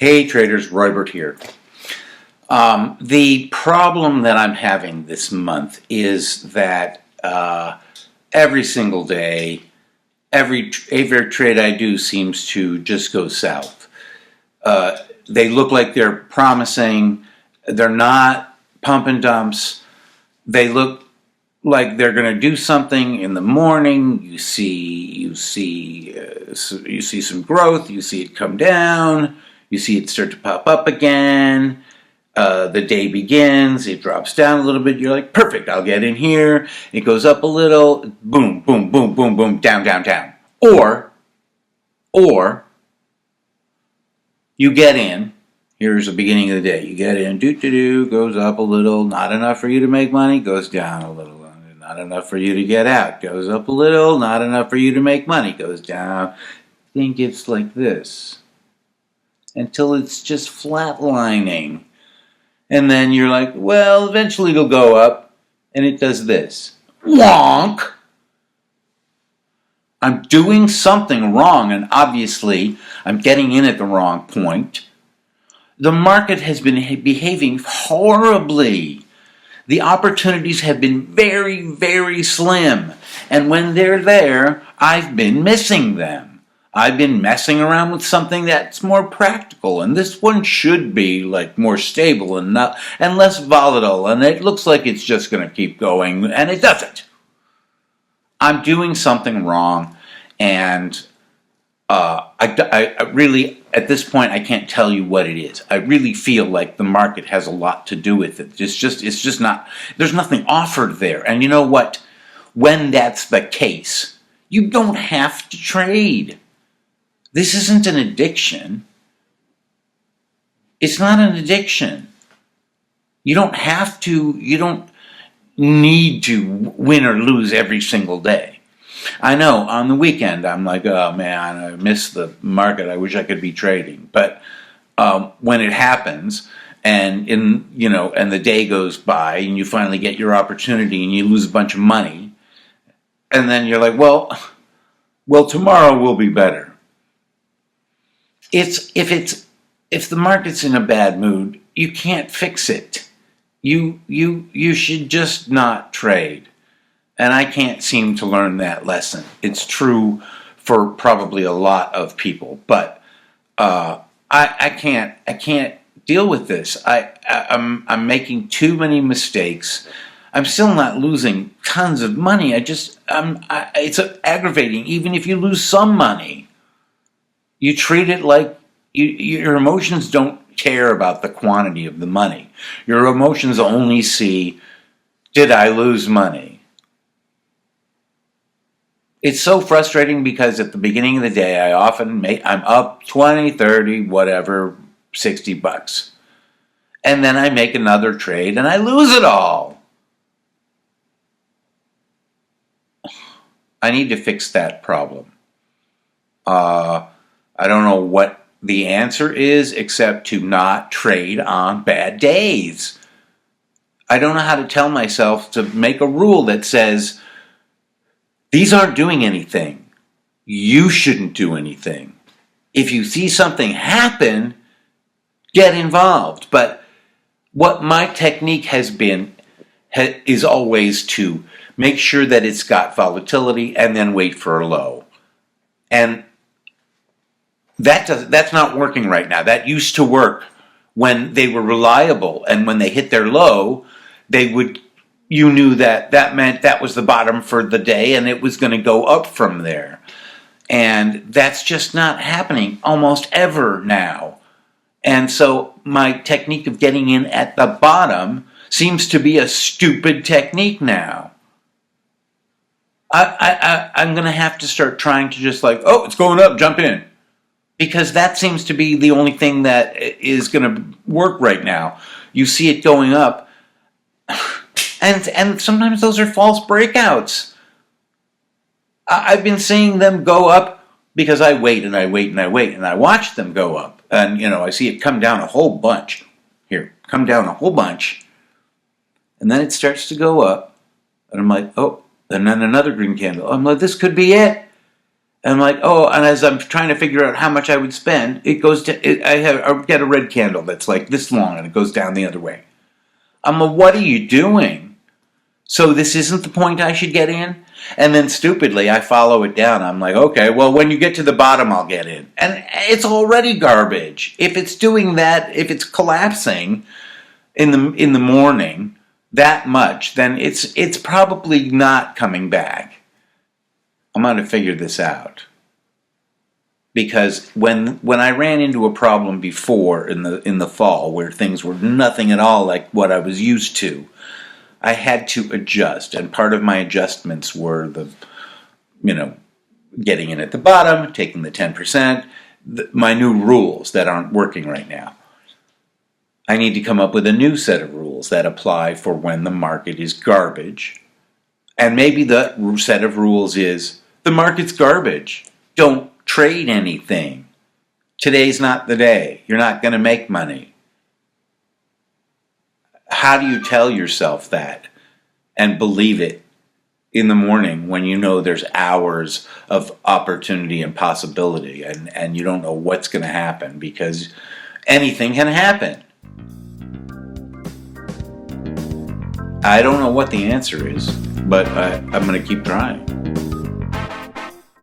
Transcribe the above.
Hey traders, Roybert here. The problem that I'm having this month is that every single day, every trade I do seems to just go south. They look like they're promising. They're not pump and dumps. They look like they're going to do something in the morning. You see some growth. You see it come down. You see it start to pop up again. The day begins. It drops down a little bit. You're like, perfect. I'll get in here. It goes up a little. Boom, boom, boom, boom, boom. Down, down, down. Or you get in. Here's the beginning of the day. You get in. Goes up a little. Not enough for you to make money. Goes down a little. Not enough for you to get out. Goes up a little. Not enough for you to make money. Goes down. I think it's like this until it's just flatlining. And then you're like, well, eventually it'll go up, and it does this. Wonk! I'm doing something wrong, and obviously I'm getting in at the wrong point. The market has been behaving horribly. The opportunities have been very, very slim. And when they're there, I've been missing them. I've been messing around with something that's more practical, and this one should be like more stable and less volatile, and it looks like it's just going to keep going, and it doesn't. I'm doing something wrong, and I really, at this point, I can't tell you what it is. I really feel like the market has a lot to do with it. It's just not, there's nothing offered there. And you know what? When that's the case, you don't have to trade. This isn't an addiction. It's not an addiction. You don't have to, you don't need to win or lose every single day. I know on the weekend I'm like, oh man, I miss the market. I wish I could be trading. But when it happens, and and the day goes by, and you finally get your opportunity, and you lose a bunch of money, and then you're like, well, tomorrow will be better. If the market's in a bad mood, you can't fix it. You should just not trade. And I can't seem to learn that lesson. It's true for probably a lot of people, but I can't deal with this. I'm making too many mistakes. I'm still not losing tons of money. It's aggravating. Even if you lose some money, you treat it like your emotions don't care about the quantity of the money. Your emotions only see, did I lose money? It's so frustrating because at the beginning of the day, I'm up 20, 30, whatever, $60. And then I make another trade and I lose it all. I need to fix that problem. I don't know what the answer is except to not trade on bad days. I don't know how to tell myself to make a rule that says, these aren't doing anything. You shouldn't do anything. If you see something happen, get involved. But what my technique has been is always to make sure that it's got volatility and then wait for a low. And that's not working right now. That used to work when they were reliable, and when they hit their low, you knew that meant that was the bottom for the day, and it was going to go up from there. And that's just not happening almost ever now. And so my technique of getting in at the bottom seems to be a stupid technique now. I'm going to have to start trying to just like, oh, it's going up, jump in. Because that seems to be the only thing that is going to work right now. You see it going up, and sometimes those are false breakouts. I've been seeing them go up because I wait and I wait and I wait and I watch them go up. And, I see it come down a whole bunch. Come down a whole bunch. And then it starts to go up. And I'm like, oh, and then another green candle. I'm like, this could be it. And I'm like, oh, and as I'm trying to figure out how much I would spend, I get a red candle that's like this long and it goes down the other way. I'm like, what are you doing? So this isn't the point I should get in? And then stupidly, I follow it down. I'm like, okay, well, when you get to the bottom, I'll get in. And it's already garbage. If it's doing that, if it's collapsing in the morning that much, then it's probably not coming back. I'm going to figure this out. Because when I ran into a problem before in the fall where things were nothing at all like what I was used to, I had to adjust, and part of my adjustments were getting in at the bottom, taking the 10%, my new rules that aren't working right now. I need to come up with a new set of rules that apply for when the market is garbage. And maybe the set of rules is, the market's garbage. Don't trade anything. Today's not the day. You're not going to make money. How do you tell yourself that and believe it in the morning when you know there's hours of opportunity and possibility and you don't know what's going to happen because anything can happen? I don't know what the answer is, but I'm going to keep trying.